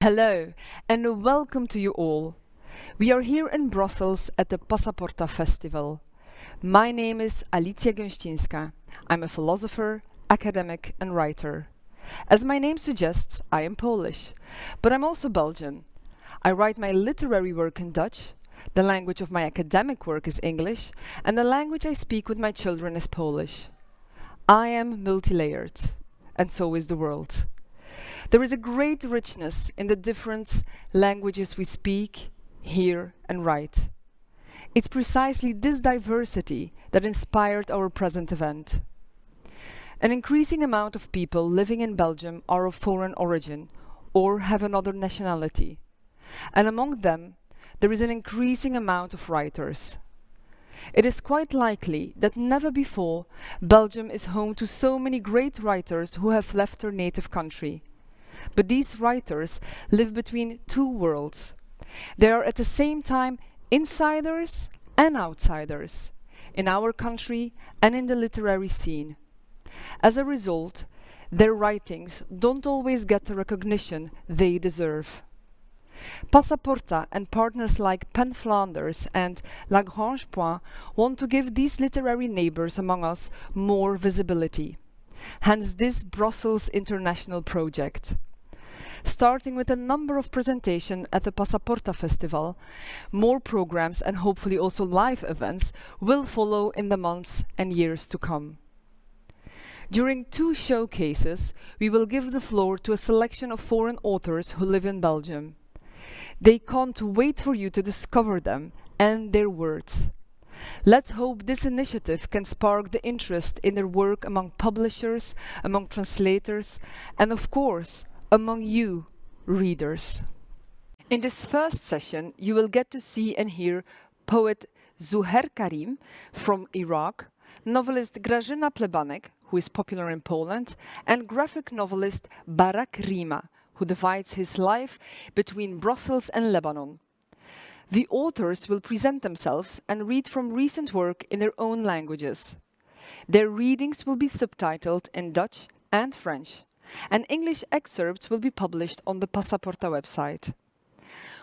Hello and welcome to you all. We are here in Brussels at the Passaporta Festival. My name is Alicja Gescinska. I'm a philosopher, academic and writer. As my name suggests, I am Polish, but I'm also Belgian. I write my literary work in Dutch, the language of my academic work is English, and the language I speak with my children is Polish. I am multi-layered, and so is the world. There is a great richness in the different languages we speak, hear and write. It's precisely this diversity that inspired our present event. An increasing amount of people living in Belgium are of foreign origin or have another nationality. And among them, there is an increasing amount of writers. It is quite likely that never before Belgium is home to so many great writers who have left their native country. But these writers live between two worlds. They are at the same time insiders and outsiders, in our country and in the literary scene. As a result, their writings don't always get the recognition they deserve. Passaporta and partners like Pen Flanders and Lagrange Points want to give these literary neighbors among us more visibility. Hence this Brussels International project. Starting with a number of presentations at the Passaporta Festival, more programs and hopefully also live events will follow in the months and years to come. During two showcases, we will give the floor to a selection of foreign authors who live in Belgium. They can't wait for you to discover them and their words. Let's hope this initiative can spark the interest in their work among publishers, among translators, and of course, among you, readers. In this first session, you will get to see and hear poet Zuher Karim from Iraq, novelist Grażyna Plebanek, who is popular in Poland, and graphic novelist Barrack Rima, who divides his life between Brussels and Lebanon. The authors will present themselves and read from recent work in their own languages. Their readings will be subtitled in Dutch and French, and English excerpts will be published on the Passaporta website.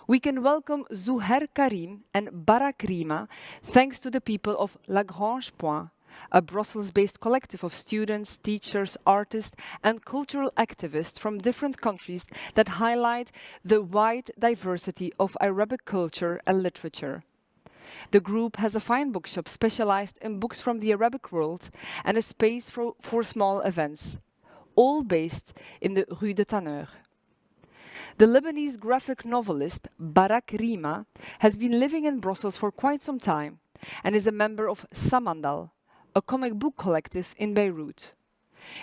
We can welcome Zuher Karim and Barrack Rima thanks to the people of Lagrange Points, a Brussels-based collective of students, teachers, artists and cultural activists from different countries that highlight the wide diversity of Arabic culture and literature. The group has a fine bookshop specialized in books from the Arabic world and a space for small events, all based in the Rue de Tanneur. The Lebanese graphic novelist Barrack Rima has been living in Brussels for quite some time and is a member of Samandal, a comic book collective in Beirut.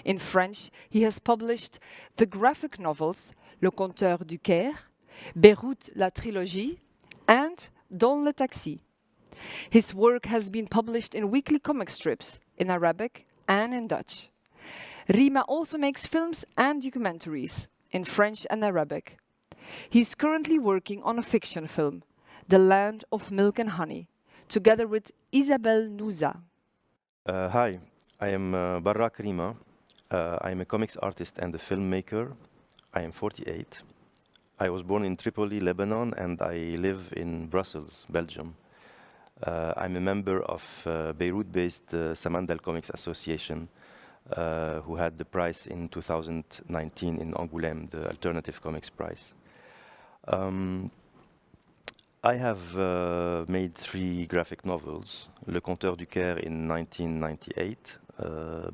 In French, he has published the graphic novels Le Compteur du Caire, Beyrouth la Trilogie, and Dans le Taxi. His work has been published in weekly comic strips in Arabic and in Dutch. Rima also makes films and documentaries in French and Arabic. He's currently working on a fiction film, The Land of Milk and Honey, together with Isabelle Nouza. Hi, I am Barrack Rima. I am a comics artist and a filmmaker. I am 48. I was born in Tripoli, Lebanon, and I live in Brussels, Belgium. I'm a member of Beirut-based Samandal Comics Association, who had the prize in 2019 in Angoulême, the Alternative Comics Prize. I have made 3 graphic novels, Le Compteur du Caire in 1998,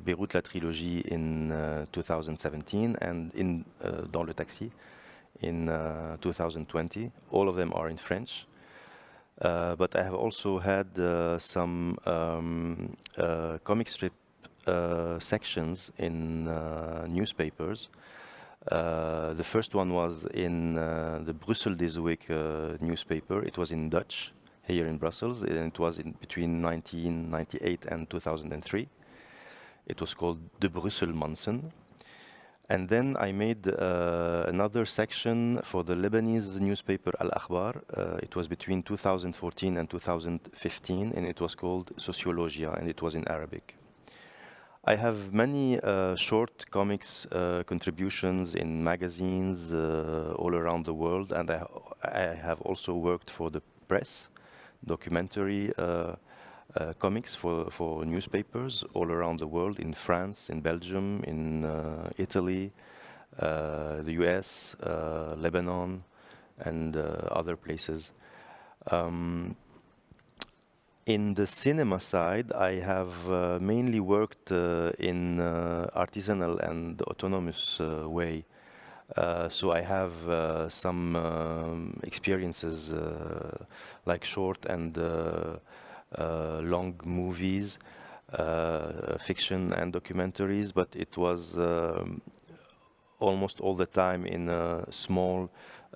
Beyrouth la Trilogie in 2017, and in Dans le Taxi in 2020. All of them are in French. But I have also had some comic strip sections in newspapers. The first one was in the Brussels des Week newspaper. It was in Dutch here in Brussels, and it was in between 1998 and 2003. It was called De Brussel Mansen. And then I made another section for the Lebanese newspaper Al Akhbar. It was between 2014 and 2015, and it was called Sociologia, and it was in Arabic. I have many short comics contributions in magazines all around the world, and I have also worked for the press, documentary comics for newspapers all around the world, in France, in Belgium, in Italy, the US, Lebanon, and other places. In the cinema side, I have mainly worked in artisanal and autonomous way. So I have some experiences like short and long movies, fiction and documentaries, but it was almost all the time in a small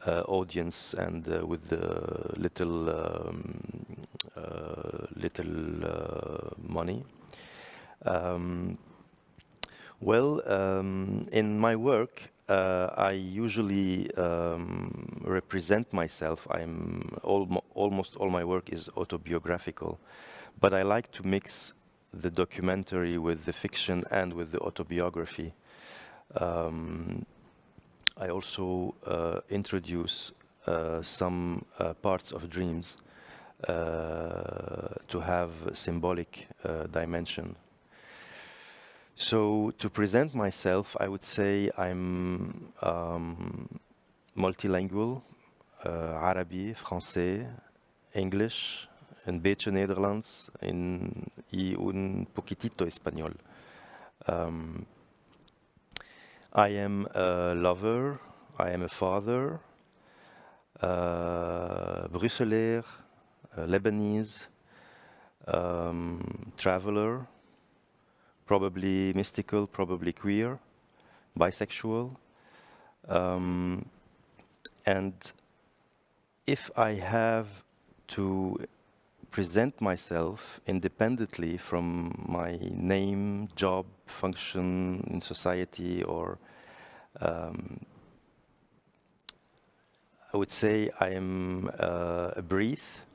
audience and with little money. In my work, I usually represent myself. Almost all my work is autobiographical, but I like to mix the documentary with the fiction and with the autobiography. I also introduce some parts of dreams to have a symbolic dimension. So to present myself, I would say I'm multilingual, Arabi, Français, English, een beetje Nederlands y un poquitito español. I am a lover, I am a father, Brusselaar, Lebanese, traveler, probably mystical, probably queer, bisexual. And if I have to present myself independently from my name, job, function in society, or I would say I am a breath.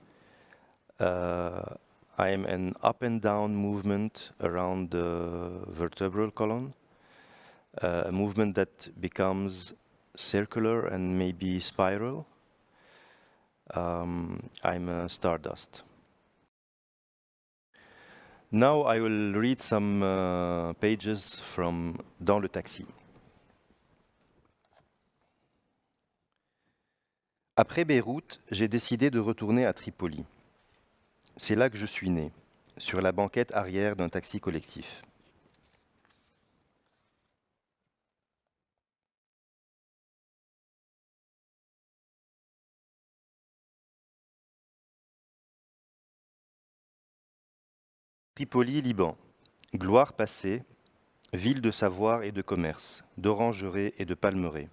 I am an up and down movement around the vertebral column, a movement that becomes circular and maybe spiral. I'm a stardust. Now I will read some pages from Dans le taxi. Après Beyrouth, j'ai décidé de retourner à Tripoli. C'est là que je suis né, sur la banquette arrière d'un taxi collectif. Tripoli, Liban. Gloire passée, ville de savoir et de commerce, d'orangerie et de palmeraie.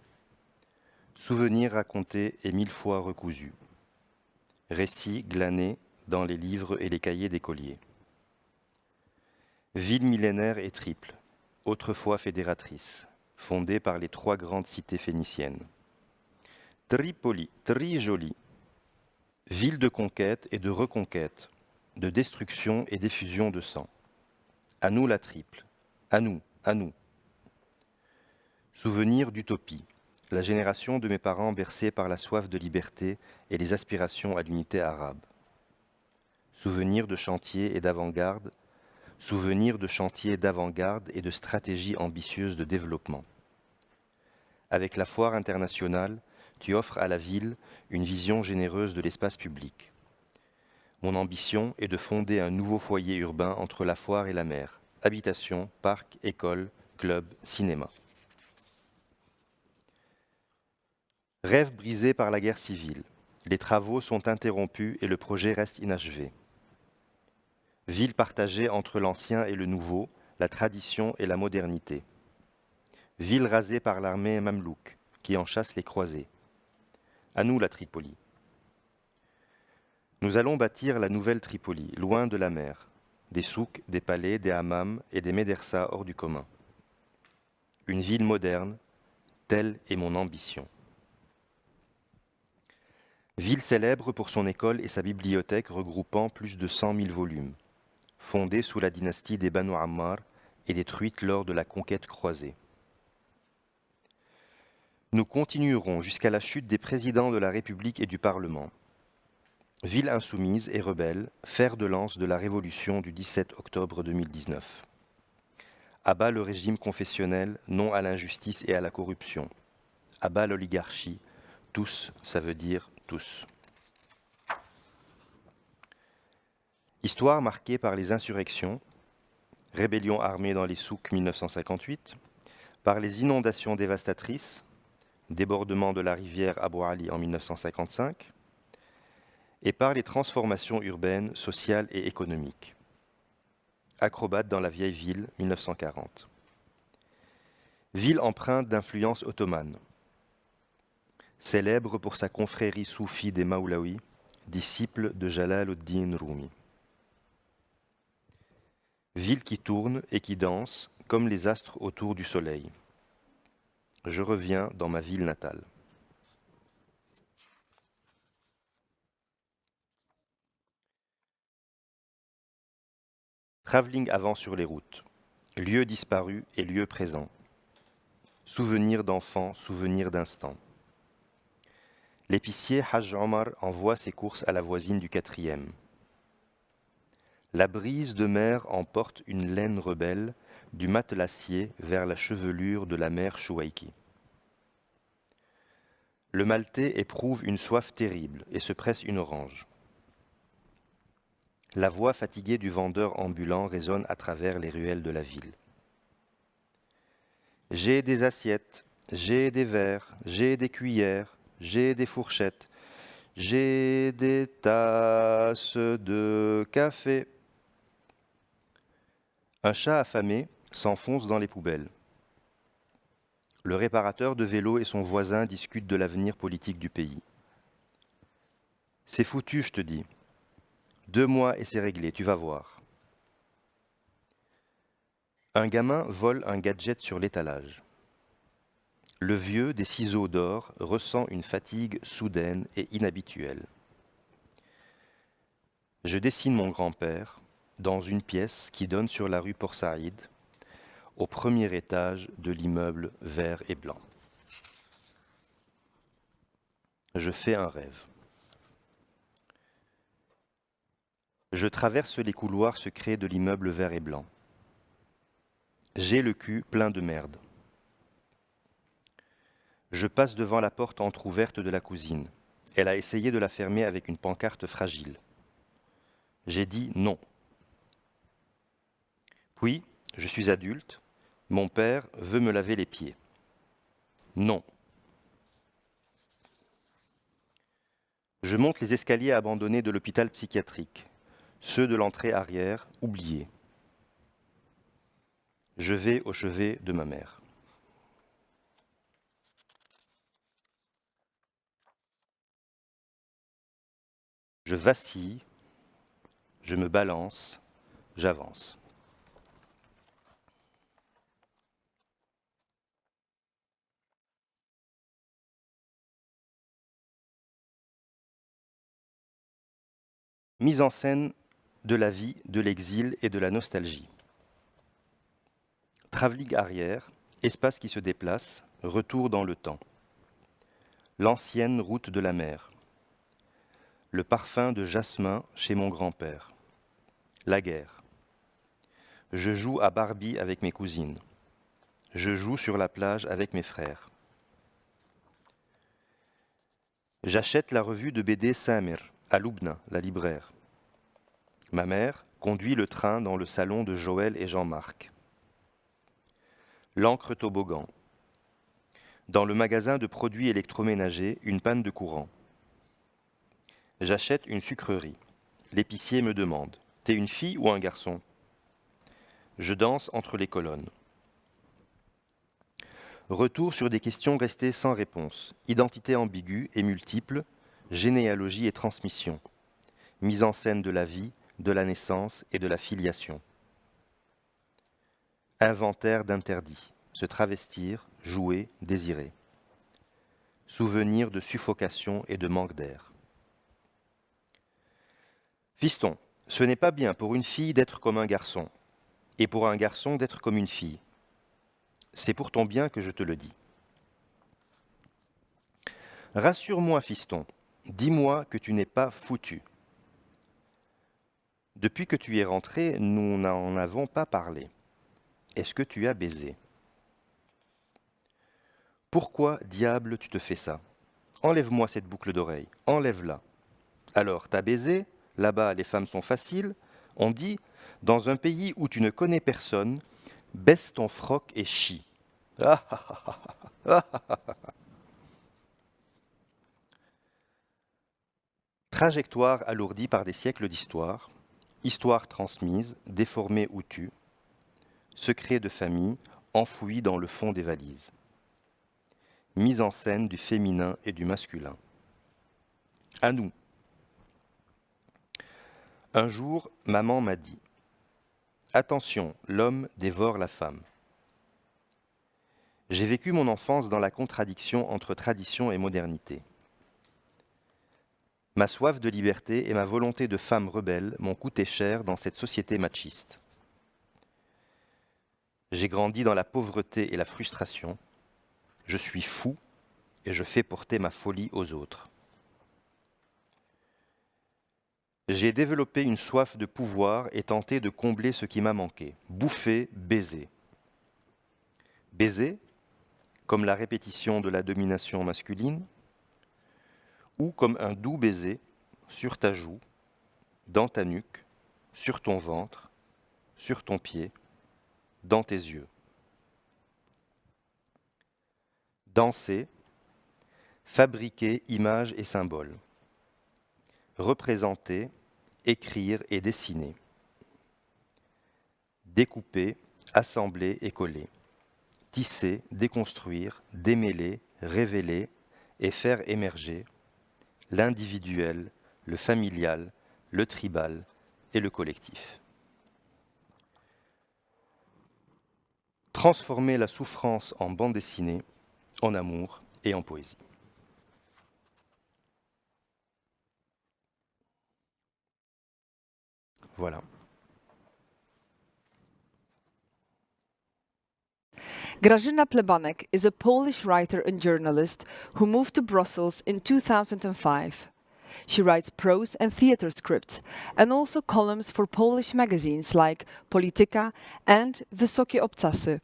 Souvenirs racontés et 1000 fois recousus. Récits glanés dans les livres et les cahiers d'écoliers. Ville millénaire et triple, autrefois fédératrice, fondée par les 3 grandes cités phéniciennes. Tripoli, très jolie. Ville de conquête et de reconquête, de destruction et d'effusion de sang. À nous la triple, à nous, à nous. Souvenir d'utopie, la génération de mes parents bercée par la soif de liberté et les aspirations à l'unité arabe. Souvenir de chantier et d'avant-garde, souvenir de chantier d'avant-garde et de stratégie ambitieuse de développement. Avec la foire internationale, tu offres à la ville une vision généreuse de l'espace public. Mon ambition est de fonder un nouveau foyer urbain entre la foire et la mer. Habitation, parc, école, club, cinéma. Rêve brisé par la guerre civile. Les travaux sont interrompus et le projet reste inachevé. Ville partagée entre l'ancien et le nouveau, la tradition et la modernité. Ville rasée par l'armée mamelouk, qui en chasse les croisés. À nous la Tripoli. Nous allons bâtir la nouvelle Tripoli, loin de la mer. Des souks, des palais, des hammams et des médersas hors du commun. Une ville moderne, telle est mon ambition. Ville célèbre pour son école et sa bibliothèque regroupant plus de 100 000 volumes. Fondée sous la dynastie des Banu Ammar, et détruite lors de la conquête croisée. Nous continuerons jusqu'à la chute des présidents de la République et du Parlement. Ville insoumise et rebelle, fer de lance de la révolution du 17 octobre 2019. À bas le régime confessionnel, non à l'injustice et à la corruption. À bas l'oligarchie, tous, ça veut dire tous. Histoire marquée par les insurrections, rébellion armée dans les souks 1958, par les inondations dévastatrices, débordement de la rivière Abou Ali en 1955, et par les transformations urbaines, sociales et économiques. Acrobate dans la vieille ville, 1940. Ville empreinte d'influence ottomane. Célèbre pour sa confrérie soufie des Maoulaouis, disciple de Jalal ud-Din Rumi. Ville qui tourne et qui danse comme les astres autour du soleil. Je reviens dans ma ville natale. Travelling avant sur les routes. Lieu disparu et lieu présent. Souvenirs d'enfants, souvenirs d'instants. L'épicier Hajj Omar envoie ses courses à la voisine du 4e. La brise de mer emporte une laine rebelle du matelassier vers la chevelure de la mère Chouaïki. Le Maltais éprouve une soif terrible et se presse une orange. La voix fatiguée du vendeur ambulant résonne à travers les ruelles de la ville. J'ai des assiettes, j'ai des verres, j'ai des cuillères, j'ai des fourchettes, j'ai des tasses de café. Un chat affamé s'enfonce dans les poubelles. Le réparateur de vélo et son voisin discutent de l'avenir politique du pays. C'est foutu, je te dis. 2 mois et c'est réglé, tu vas voir. Un gamin vole un gadget sur l'étalage. Le vieux des ciseaux d'or ressent une fatigue soudaine et inhabituelle. Je dessine mon grand-père dans une pièce qui donne sur la rue Port Saïd, au premier étage de l'immeuble vert et blanc. Je fais un rêve. Je traverse les couloirs secrets de l'immeuble vert et blanc. J'ai le cul plein de merde. Je passe devant la porte entr'ouverte de la cousine. Elle a essayé de la fermer avec une pancarte fragile. J'ai dit non. Puis, je suis adulte. Mon père veut me laver les pieds. Non. Je monte les escaliers abandonnés de l'hôpital psychiatrique. Ceux de l'entrée arrière, oubliés. Je vais au chevet de ma mère. Je vacille, je me balance, j'avance. Mise en scène de la vie, de l'exil et de la nostalgie. Travelling arrière, espace qui se déplace, retour dans le temps. L'ancienne route de la mer. Le parfum de jasmin chez mon grand-père. La guerre. Je joue à Barbie avec mes cousines. Je joue sur la plage avec mes frères. J'achète la revue de BD Samir à Loubna, la libraire. Ma mère conduit le train dans le salon de Joël et Jean-Marc. L'encre toboggan. Dans le magasin de produits électroménagers, une panne de courant. J'achète une sucrerie. L'épicier me demande « T'es une fille ou un garçon ?» Je danse entre les colonnes. Retour sur des questions restées sans réponse. Identité ambiguë et multiple, généalogie et transmission. Mise en scène de la vie, de la naissance et de la filiation. Inventaire d'interdits. Se travestir, jouer, désirer. Souvenir de suffocation et de manque d'air. Fiston, ce n'est pas bien pour une fille d'être comme un garçon. et pour un garçon d'être comme une fille. C'est pour ton bien que je te le dis. Rassure-moi, fiston, dis-moi que tu n'es pas foutu. Depuis que tu es rentré, nous n'en avons pas parlé. Est-ce que tu as baisé? Pourquoi, diable, tu te fais ça? Enlève-moi cette boucle d'oreille, enlève-la. Alors, t'as baisé? Là-bas, les femmes sont faciles. On dit, dans un pays où tu ne connais personne, baisse ton froc et chie. Trajectoire alourdie par des siècles d'histoire, histoire transmise, déformée ou tue, secret de famille enfoui dans le fond des valises. Mise en scène du féminin et du masculin. À nous. Un jour, maman m'a dit « Attention, l'homme dévore la femme ». J'ai vécu mon enfance dans la contradiction entre tradition et modernité. Ma soif de liberté et ma volonté de femme rebelle m'ont coûté cher dans cette société machiste. J'ai grandi dans la pauvreté et la frustration. Je suis fou et je fais porter ma folie aux autres. J'ai développé une soif de pouvoir et tenté de combler ce qui m'a manqué. Bouffer, baiser. Baiser, comme la répétition de la domination masculine, ou comme un doux baiser sur ta joue, dans ta nuque, sur ton ventre, sur ton pied, dans tes yeux. Danser, fabriquer images et symboles. Représenter, écrire et dessiner. Découper, assembler et coller. Tisser, déconstruire, démêler, révéler et faire émerger l'individuel, le familial, le tribal et le collectif. Transformer la souffrance en bande dessinée, en amour et en poésie. Voilà. Grażyna Plebanek is a Polish writer and journalist who moved to Brussels in 2005. She writes prose and theatre scripts and also columns for Polish magazines like Polityka and Wysokie Obcasy.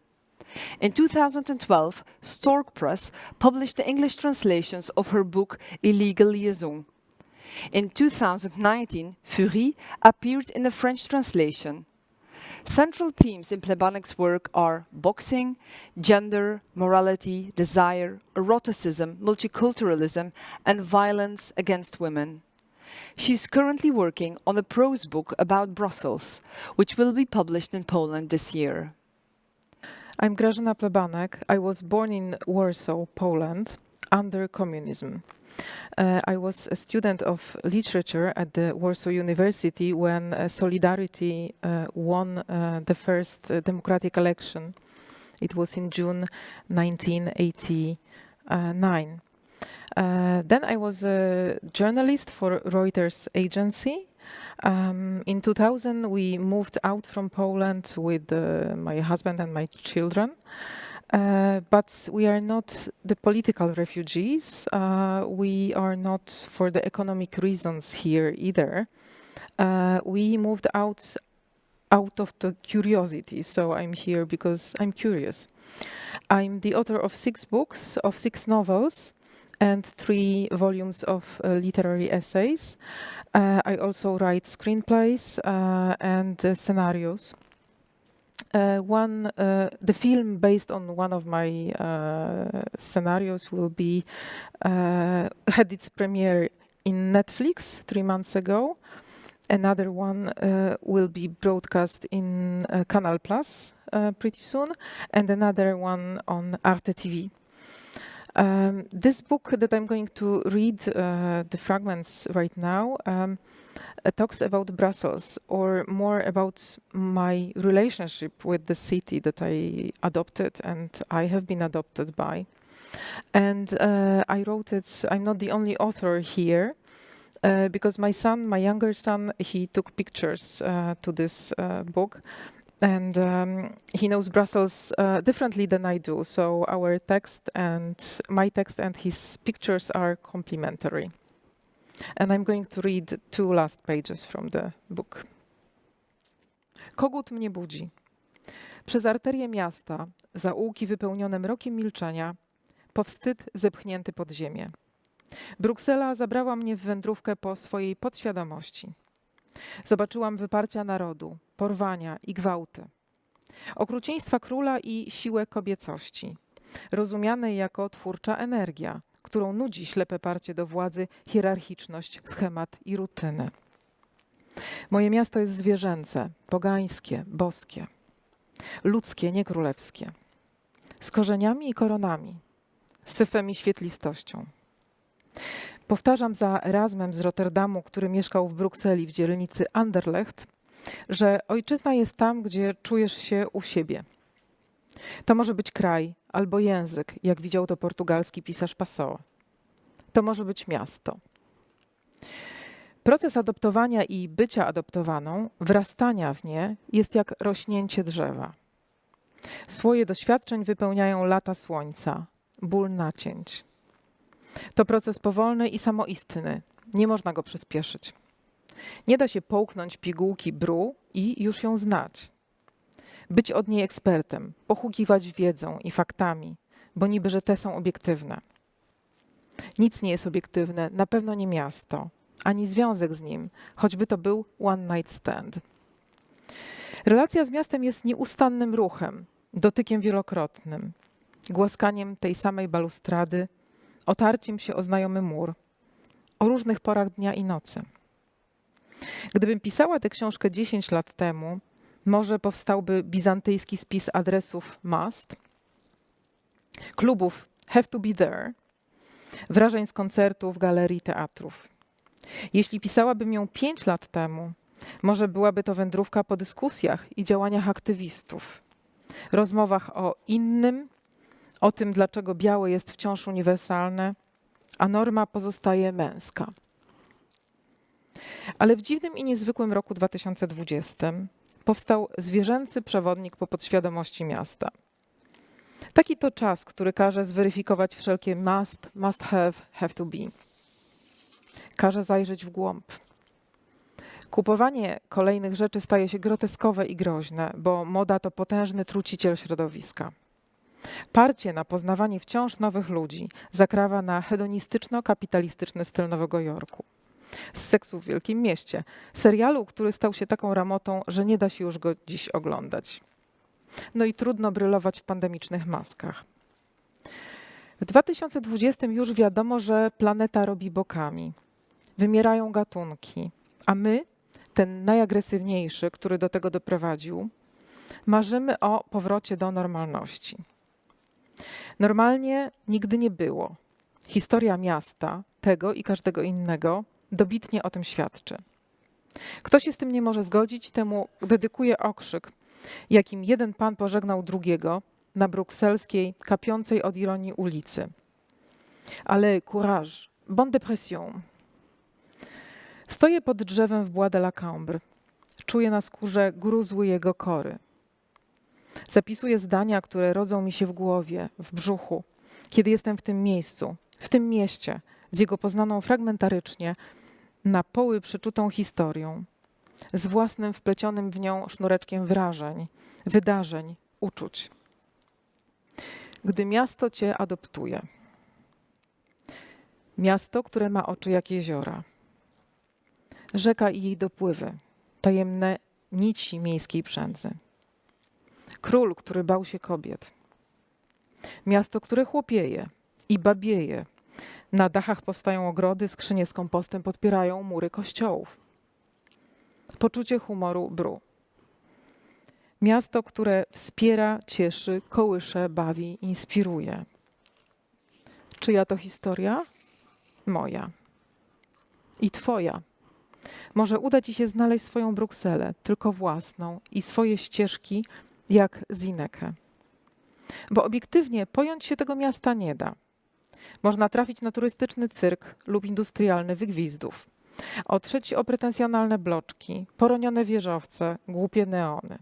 In 2012, Stork Press published the English translations of her book Illegal Liaison. In 2019, Furie appeared in a French translation. Central themes in Plebanek's work are boxing, gender, morality, desire, eroticism, multiculturalism, and violence against women. She's currently working on a prose book about Brussels, which will be published in Poland this year. I'm Grażyna Plebanek. I was born in Warsaw, Poland, under communism. I was a student of literature at the Warsaw University when Solidarity won the first democratic election. It was in June 1989. Then I was a journalist for Reuters agency. In 2000, we moved out from Poland with my husband and my children. But we are not the political refugees. We are not for the economic reasons here either. We moved out of the curiosity, so I'm here because I'm curious. I'm the author of 6 books, of 6 novels, and 3 volumes of literary essays. I also write screenplays and scenarios. The film based on one of my scenarios will be had its premiere in Netflix 3 months ago. Another one will be broadcast in Canal Plus pretty soon, and another one on Arte TV. This book that I'm going to read, the fragments right now, talks about Brussels, or more about my relationship with the city that I adopted and I have been adopted by. And I wrote it, I'm not the only author here, because my younger son, he took pictures to this book. And he knows Brussels differently than I do, so my text and his pictures are complementary. And I'm going to read 2 last pages from the book. Kogut mnie budzi. Przez arterię miasta, zaułki wypełnione mrokiem milczenia, po wstyd zepchnięty pod ziemię. Bruksela zabrała mnie w wędrówkę po swojej podświadomości. Zobaczyłam wyparcia narodu, porwania i gwałty. Okrucieństwa króla i siłę kobiecości, rozumianej jako twórcza energia, którą nudzi ślepe parcie do władzy, hierarchiczność, schemat i rutyny. Moje miasto jest zwierzęce, pogańskie, boskie. Ludzkie, nie królewskie. Z korzeniami i koronami, z syfem i świetlistością. Powtarzam za Erasmem z Rotterdamu, który mieszkał w Brukseli w dzielnicy Anderlecht, że ojczyzna jest tam, gdzie czujesz się u siebie. To może być kraj albo język, jak widział to portugalski pisarz Pessoa. To może być miasto. Proces adoptowania i bycia adoptowaną, wrastania w nie, jest jak rośnięcie drzewa. Słoje doświadczeń wypełniają lata słońca, ból nacięć. To proces powolny i samoistny. Nie można go przyspieszyć. Nie da się połknąć pigułki bru i już ją znać. Być od niej ekspertem, pochukiwać wiedzą i faktami, bo niby, że te są obiektywne. Nic nie jest obiektywne, na pewno nie miasto, ani związek z nim, choćby to był one night stand. Relacja z miastem jest nieustannym ruchem, dotykiem wielokrotnym, głaskaniem tej samej balustrady, otarciem się o znajomy mur, o różnych porach dnia i nocy. Gdybym pisała tę książkę 10 lat temu, może powstałby bizantyjski spis adresów must, klubów have to be there, wrażeń z koncertów, galerii, teatrów. Jeśli pisałabym ją 5 lat temu, może byłaby to wędrówka po dyskusjach i działaniach aktywistów, rozmowach o innym, o tym, dlaczego białe jest wciąż uniwersalne, a norma pozostaje męska. Ale w dziwnym i niezwykłym roku 2020 powstał zwierzęcy przewodnik po podświadomości miasta. Taki to czas, który każe zweryfikować wszelkie must have to be. Każe zajrzeć w głąb. Kupowanie kolejnych rzeczy staje się groteskowe i groźne, bo moda to potężny truciciel środowiska. Parcie na poznawanie wciąż nowych ludzi zakrawa na hedonistyczno-kapitalistyczny styl Nowego Jorku. Z seksu w Wielkim Mieście, serialu, który stał się taką ramotą, że nie da się już go dziś oglądać. No i trudno brylować w pandemicznych maskach. W 2020 już wiadomo, że planeta robi bokami. Wymierają gatunki, a my, ten najagresywniejszy, który do tego doprowadził, marzymy o powrocie do normalności. Normalnie nigdy nie było. Historia miasta, tego i każdego innego, dobitnie o tym świadczy. Kto się z tym nie może zgodzić, temu dedykuję okrzyk, jakim jeden pan pożegnał drugiego na brukselskiej, kapiącej od ironii ulicy. Ale courage, bonne dépression. Stoję pod drzewem w Bois de la Cambre. Czuję na skórze gruzły jego kory. Zapisuję zdania, które rodzą mi się w głowie, w brzuchu, kiedy jestem w tym miejscu, w tym mieście, z jego poznaną fragmentarycznie, na poły przeczutą historią, z własnym wplecionym w nią sznureczkiem wrażeń, wydarzeń, uczuć. Gdy miasto cię adoptuje. Miasto, które ma oczy jak jeziora. Rzeka i jej dopływy, tajemne nici miejskiej przędzy. Król, który bał się kobiet. Miasto, które chłopieje i babieje. Na dachach powstają ogrody, skrzynie z kompostem podpierają mury kościołów. Poczucie humoru bru. Miasto, które wspiera, cieszy, kołysze, bawi, inspiruje. Czyja to historia? Moja. I twoja. Może uda ci się znaleźć swoją Brukselę, tylko własną i swoje ścieżki jak Zinekę. Bo obiektywnie pojąć się tego miasta nie da. Można trafić na turystyczny cyrk lub industrialny wygwizdów. Otrzeć o pretensjonalne bloczki, poronione wieżowce, głupie neony.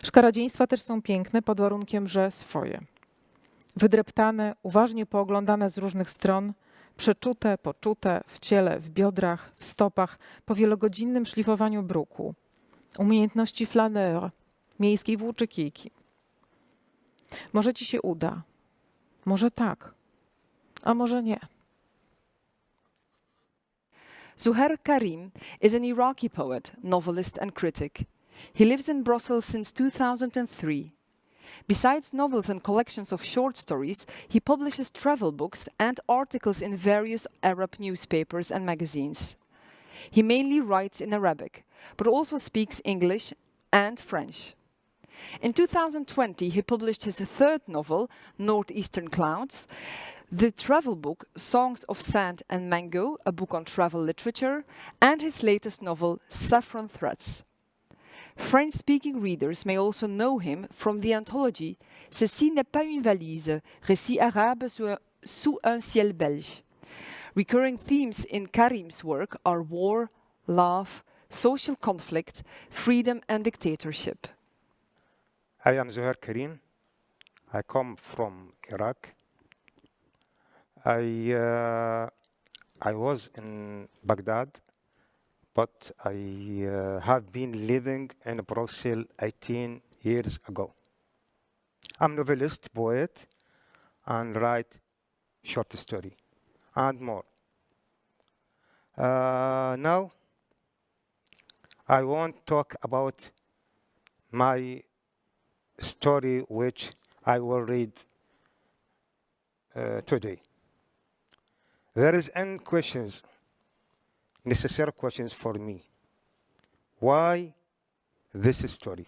Szkarodzieństwa też są piękne pod warunkiem, że swoje. Wydreptane, uważnie pooglądane z różnych stron, przeczute, poczute w ciele, w biodrach, w stopach, po wielogodzinnym szlifowaniu bruku. Umiejętności flaneur, miejskiej włóczykijki. Może ci się uda. Może tak, a może nie. Zuher Karim is an Iraqi poet, novelist and critic. He lives in Brussels since 2003. Besides novels and collections of short stories, he publishes travel books and articles in various Arab newspapers and magazines. He mainly writes in Arabic, but also speaks English and French. In 2020, he published his third novel, Northeastern Clouds, the travel book Songs of Sand and Mango, a book on travel literature, and his latest novel, Saffron Threads. French-speaking readers may also know him from the anthology Ceci n'est pas une valise, récits arabes sous un ciel belge. Recurring themes in Karim's work are war, love, social conflict, freedom and dictatorship. I am Zuher Karim. I come from Iraq. I was in Baghdad, but I have been living in Brussels 18 years ago. I'm a novelist, poet, and write short story and more. Now, I want to talk about my story, which I will read today. There is n questions, necessary questions for me. Why this story?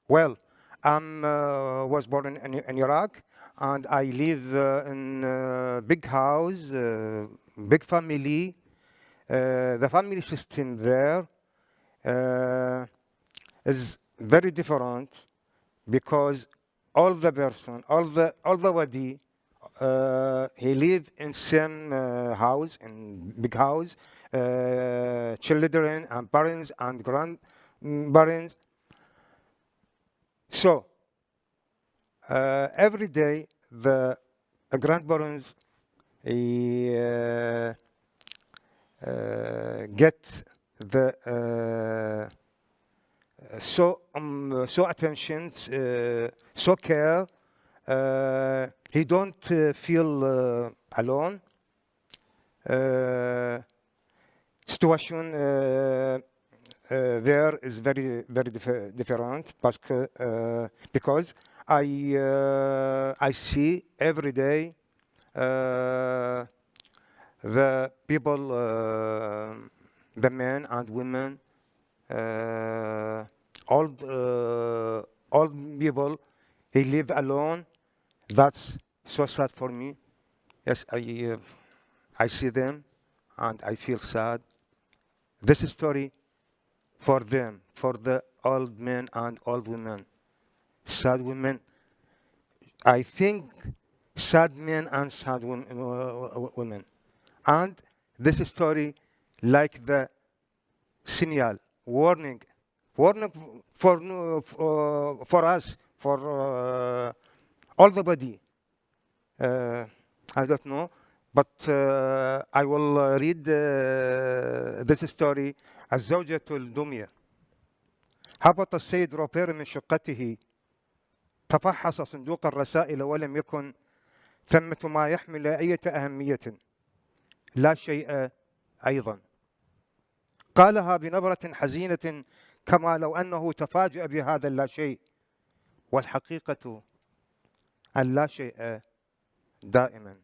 Well, I was born in Iraq, and I live in a big house, big family. The family system there is very different, because all the body, he live in same house, in big house, children and parents and grandparents. So every day the grandparents get the so attention, so care. He don't feel alone. Situation there is very different, because I see every day the people, the men and women, old people, he live alone. That's so sad for me. Yes, I see them and I feel sad. This story for them, for the old men and old women, sad women. I think sad men and sad women. And this story, like the signal, warning for us, for all the body. I don't know, but I will read this story. الزوجة الدمية. هبط السيد روبير من شقته، تفحص صندوق الرسائل ولم يكن ثمة ما يحمل أي أهمية، لا شيء أيضا. قالها بنبرة حزينة، كما لو أنه تفاجأ بهذا اللا شيء، والحقيقة اللا شيء دائما.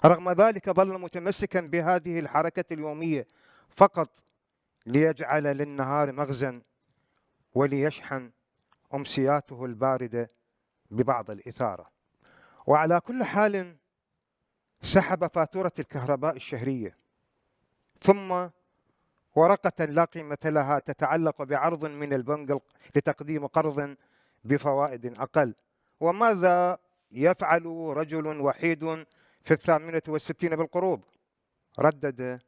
رغم ذلك ظل متمسكا بهذه الحركة اليومية فقط ليجعل للنهار مغزا وليشحن أمسياته الباردة ببعض الإثارة. وعلى كل حال سحب فاتورة الكهرباء الشهرية، ثم ورقة لا قيمة لها تتعلق بعرض من البنك لتقديم قرض بفوائد أقل. وماذا يفعل رجل وحيد في 68 بالقروض؟ ردد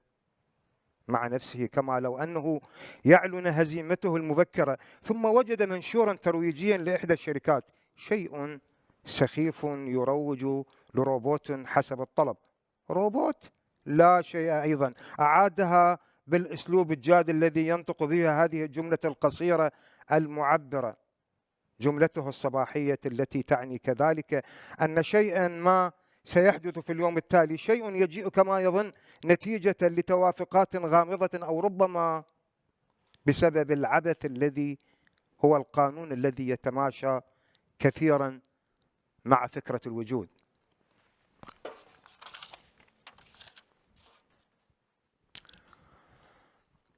مع نفسه كما لو أنه يعلن هزيمته المبكرة، ثم وجد منشورا ترويجيا لإحدى الشركات، شيء سخيف يروج لروبوت حسب الطلب. روبوت؟ لا شيء أيضا. أعادها بالأسلوب الجاد الذي ينطق به هذه الجملة القصيرة المعبرة، جملته الصباحية التي تعني كذلك أن شيئا ما سيحدث في اليوم التالي، شيء يجيء كما يظن نتيجة لتوافقات غامضة أو ربما بسبب العبث الذي هو القانون الذي يتماشى كثيرا مع فكرة الوجود.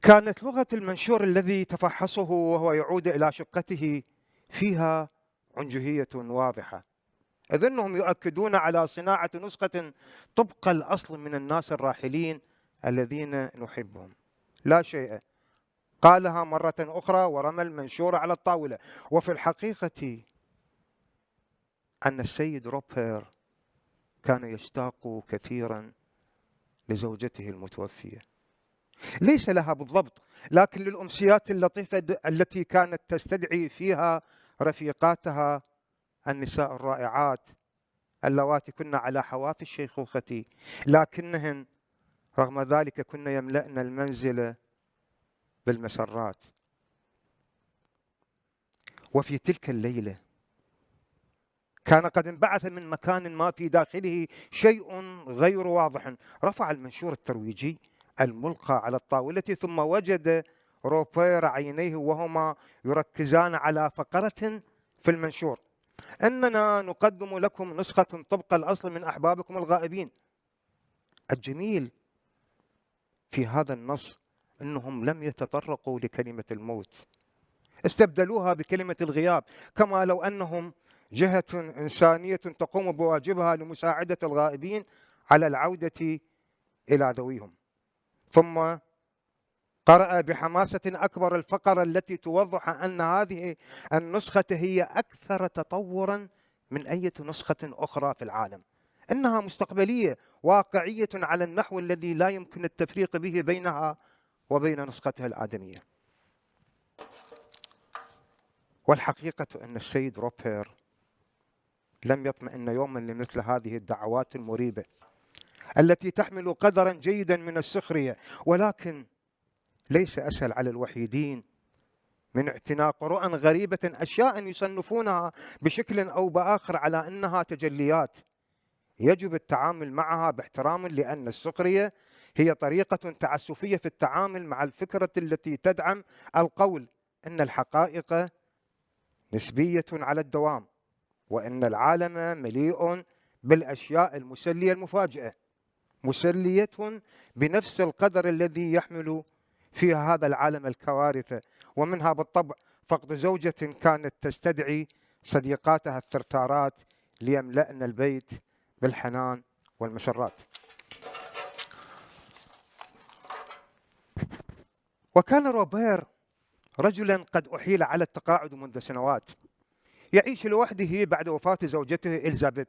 كانت لغة المنشور الذي تفحصه وهو يعود إلى شقته فيها عنجهية واضحة، إذ أنهم يؤكدون على صناعة نسخة طبق الأصل من الناس الراحلين الذين نحبهم. لا شيء. قالها مرة أخرى ورمى المنشور على الطاولة. وفي الحقيقة أن السيد روبر كان يشتاق كثيرا لزوجته المتوفية، ليس لها بالضبط، لكن للأمسيات اللطيفة التي كانت تستدعي فيها رفيقاتها النساء الرائعات اللواتي كن على حواف الشيخوخة، لكنهن رغم ذلك كن يملأن المنزل بالمسرات. وفي تلك الليلة كان قد انبعث من مكان ما في داخله شيء غير واضح. رفع المنشور الترويجي الملقى على الطاولة، ثم وجد روبير عينيه وهما يركزان على فقرة في المنشور: أننا نقدم لكم نسخة طبق الأصل من أحبابكم الغائبين. الجميل في هذا النص أنهم لم يتطرقوا لكلمة الموت، استبدلوها بكلمة الغياب، كما لو أنهم جهة إنسانية تقوم بواجبها لمساعدة الغائبين على العودة إلى ذويهم. ثم قرأ بحماسة أكبر الفقرة التي توضح أن هذه النسخة هي أكثر تطورا من أي نسخة أخرى في العالم، إنها مستقبلية واقعية على النحو الذي لا يمكن التفريق به بينها وبين نسختها الآدمية. والحقيقة أن السيد روبر لم يطمئن يوما لمثل هذه الدعوات المريبة التي تحمل قدرا جيدا من السخرية، ولكن ليس أسهل على الوحيدين من اعتناق رؤى غريبة، أشياء يصنفونها بشكل أو بآخر على أنها تجليات يجب التعامل معها باحترام، لأن السخرية هي طريقة تعسفية في التعامل مع الفكرة التي تدعم القول أن الحقائق نسبية على الدوام، وأن العالم مليء بالأشياء المسلية المفاجئة، مسلية بنفس القدر الذي يحمل فيها هذا العالم الكوارث، ومنها بالطبع فقد زوجة كانت تستدعي صديقاتها الثرثارات ليملأن البيت بالحنان والمسرات. وكان روبير رجلا قد أحيل على التقاعد منذ سنوات، يعيش لوحده بعد وفاة زوجته إليزابيث.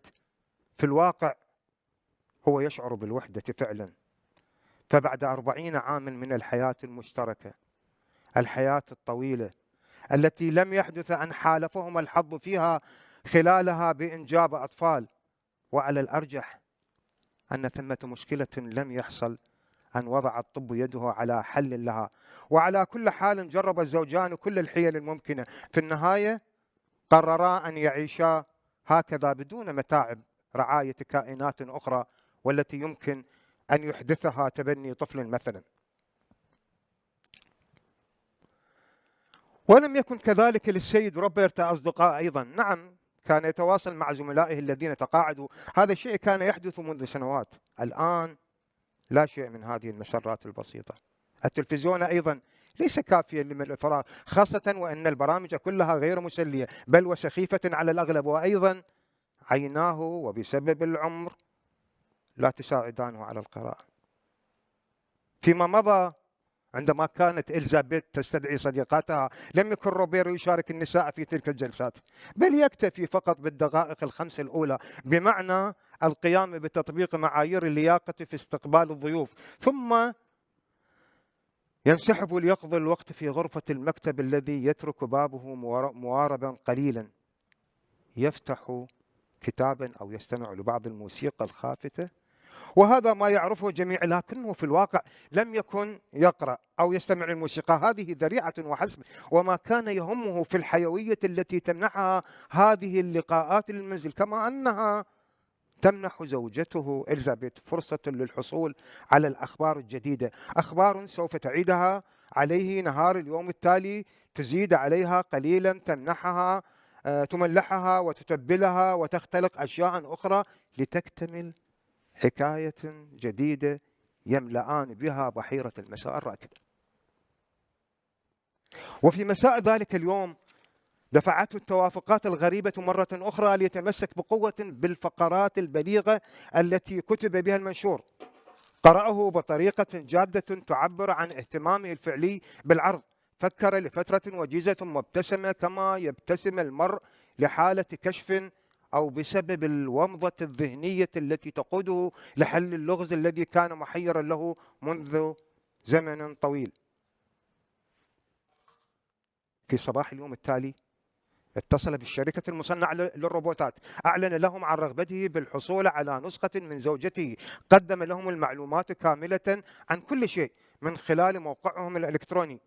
في الواقع هو يشعر بالوحدة فعلا، فبعد 40 عاما من الحياة المشتركة، الحياة الطويلة التي لم يحدث أن حالفهما الحظ فيها خلالها بإنجاب أطفال، وعلى الأرجح أن ثمة مشكلة لم يحصل أن وضع الطب يده على حل لها. وعلى كل حال جرب الزوجان كل الحيل الممكنة، في النهاية قررا أن يعيشا هكذا بدون متاعب رعاية كائنات أخرى والتي يمكن أن يحدثها تبني طفل مثلا. ولم يكن كذلك للسيد روبرت أصدقاء أيضا. نعم، كان يتواصل مع زملائه الذين تقاعدوا، هذا الشيء كان يحدث منذ سنوات. الآن لا شيء من هذه المسرات البسيطة. التلفزيون أيضا ليس كافيا لملء الفراغ، خاصة وأن البرامج كلها غير مسلية بل وسخيفة على الأغلب، وأيضا عيناه وبسبب العمر لا تساعدانه على القراءة. فيما مضى عندما كانت إليزابيث تستدعي صديقاتها لم يكن روبير يشارك النساء في تلك الجلسات، بل يكتفي فقط بالدقائق ال5 الأولى، بمعنى القيام بتطبيق معايير اللياقة في استقبال الضيوف، ثم ينسحب ليقضي الوقت في غرفة المكتب الذي يترك بابه مواربا قليلا، يفتح كتابا أو يستمع لبعض الموسيقى الخافتة، وهذا ما يعرفه جميع، لكنه في الواقع لم يكن يقرأ أو يستمع للموسيقى، هذه ذريعة وحسب. وما كان يهمه في الحيوية التي تمنحها هذه اللقاءات للمنزل، كما أنها تمنح زوجته إليزابيث فرصة للحصول على الأخبار الجديدة، أخبار سوف تعيدها عليه نهار اليوم التالي، تزيد عليها قليلا، تمنحها تملحها وتتبلها وتختلق أشياء أخرى لتكتمل حكاية جديدة يملأان بها بحيرة المساء الراكدة. وفي مساء ذلك اليوم دفعته التوافقات الغريبة مرة أخرى ليتمسك بقوة بالفقرات البليغة التي كتب بها المنشور. قرأه بطريقة جادة تعبر عن اهتمامه الفعلي بالعرض، فكر لفترة وجيزة ثم ابتسم كما يبتسم المرء لحالة كشف أو بسبب الومضة الذهنية التي تقوده لحل اللغز الذي كان محيرا له منذ زمن طويل. في صباح اليوم التالي اتصل بالشركة المصنعة للروبوتات، أعلن لهم عن رغبته بالحصول على نسخة من زوجته، قدم لهم المعلومات كاملة عن كل شيء من خلال موقعهم الإلكتروني،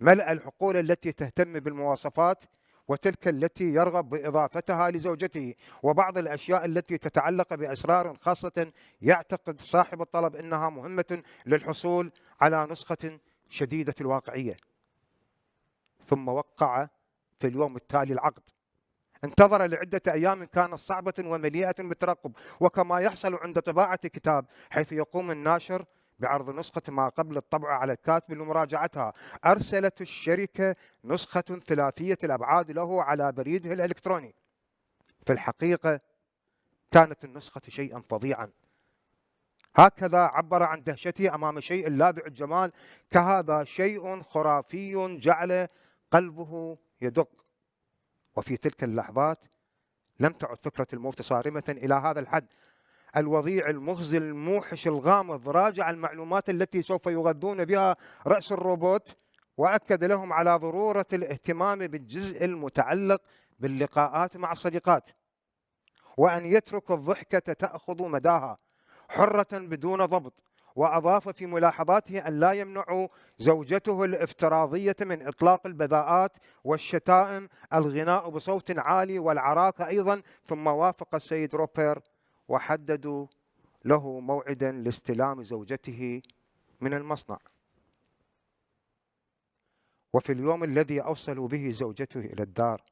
ملأ الحقول التي تهتم بالمواصفات وتلك التي يرغب بإضافتها لزوجته، وبعض الأشياء التي تتعلق بأسرار خاصة يعتقد صاحب الطلب أنها مهمة للحصول على نسخة شديدة الواقعية. ثم وقع في اليوم التالي العقد. انتظر لعدة أيام كانت صعبة ومليئة بالترقب، وكما يحصل عند طباعة كتاب حيث يقوم الناشر بعرض نسخة ما قبل الطبع على الكاتب لمراجعتها، أرسلت الشركة نسخة ثلاثية الأبعاد له على بريده الإلكتروني. في الحقيقة كانت النسخة شيئا فظيعا، هكذا عبر عن دهشته أمام شيء لاذع الجمال كهذا، شيء خرافي جعل قلبه يدق. وفي تلك اللحظات لم تعد فكرة الموت صارمة إلى هذا الحد. الوضيع المخزي الموحش الغامض راجع المعلومات التي سوف يغذون بها رأس الروبوت، وأكد لهم على ضرورة الاهتمام بالجزء المتعلق باللقاءات مع الصديقات، وأن يترك الضحكة تأخذ مداها حرة بدون ضبط. وأضاف في ملاحظاته أن لا يمنع زوجته الافتراضية من إطلاق البذاءات والشتائم، الغناء بصوت عالي والعراكة أيضا. ثم وافق السيد روبير وحددوا له موعدا لاستلام زوجته من المصنع. وفي اليوم الذي أوصلوا به زوجته إلى الدار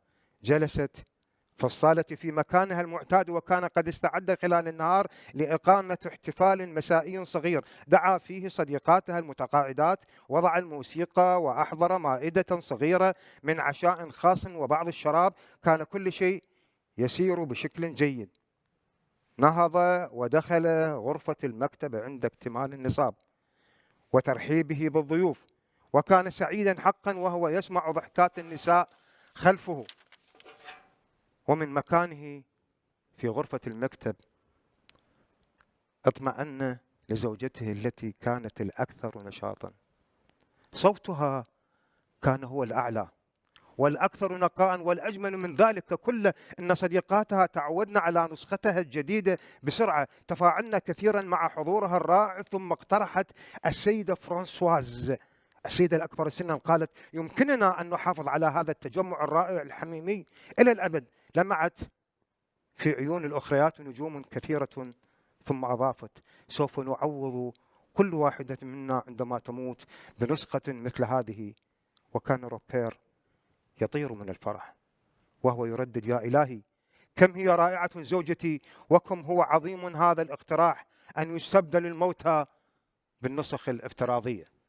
جلست في الصالة في مكانها المعتاد، وكان قد استعد خلال النهار لإقامة احتفال مسائي صغير دعا فيه صديقاتها المتقاعدات، وضع الموسيقى وأحضر مائدة صغيرة من عشاء خاص وبعض الشراب. كان كل شيء يسير بشكل جيد. نهض ودخل غرفة المكتب عند اكتمال النصاب وترحيبه بالضيوف، وكان سعيدا حقا وهو يسمع ضحكات النساء خلفه. ومن مكانه في غرفة المكتب اطمأن لزوجته التي كانت الأكثر نشاطا. صوتها كان هو الأعلى والأكثر نقاء، والأجمل من ذلك كله أن صديقاتها تعودن على نسختها الجديدة بسرعة، تفاعلن كثيرا مع حضورها الرائع. ثم اقترحت السيدة فرانسواز، السيدة الأكبر سنا، قالت يمكننا أن نحافظ على هذا التجمع الرائع الحميمي إلى الأبد. لمعت في عيون الأخريات نجوم كثيرة، ثم أضافت سوف نعوض كل واحدة منا عندما تموت بنسخة مثل هذه. وكان روبير يطير من الفرح وهو يردد يا إلهي كم هي رائعة زوجتي، وكم هو عظيم هذا الاقتراح أن يستبدل الموتى بالنسخ الافتراضية.